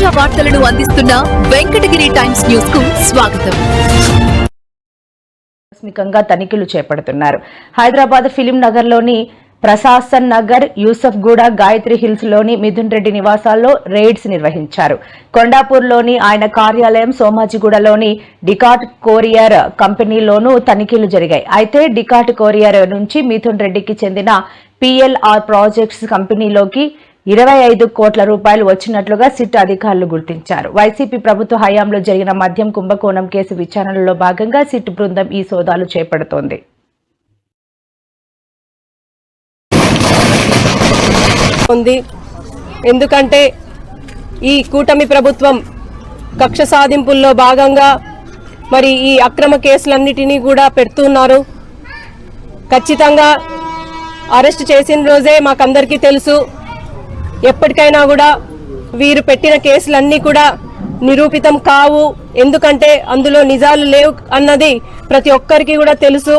తాజా వార్తలను అందిస్తున్న వెంకటగిరి టైమ్స్ న్యూస్ కు స్వాగతం. ఆకస్మికంగా తనిఖీలు చేపడుతున్నారు. హైదరాబాద్ ఫిలిం నగర్ లోని ప్రశాసన్ నగర్, యూసఫ్ గూడ, గాయత్రి హిల్స్ లోని మిథున్ రెడ్డి నివాసాల్లో రైడ్స్ నిర్వహించారు. కొండాపూర్ లోని ఆయన కార్యాలయం, సోమాజిగూడలోని డికాట్ కొరియర్ కంపెనీలోనూ తనిఖీలు జరిగాయి. అయితే డికాట్ కొరియర్ నుంచి మిథున్ రెడ్డికి చెందిన PLR ప్రాజెక్ట్స్ కంపెనీలోకి 25 కోట్ల రూపాయలు వచ్చినట్లుగా సిట్ అధికారులు గుర్తించారు. వైసీపీ ప్రభుత్వ హయాంలో జరిగిన మద్యం కుంభకోణం కేసు విచారణలో భాగంగా సిట్ బృందం ఈ సోదాలు చేపడుతోంది. ఎందుకంటే ఈ కూటమి ప్రభుత్వం కక్ష సాధింపుల్లో భాగంగా మరి ఈ అక్రమ కేసులన్నిటినీ కూడా పెడుతున్నారు. ఖచ్చితంగా అరెస్ట్ చేసిన రోజే మాకందరికీ తెలుసు, ఎప్పటికైనా కూడా వీరు పెట్టిన కేసులన్నీ కూడా నిరూపితం కావు, ఎందుకంటే అందులో నిజాలు లేవు అన్నది ప్రతి ఒక్కరికి కూడా తెలుసు.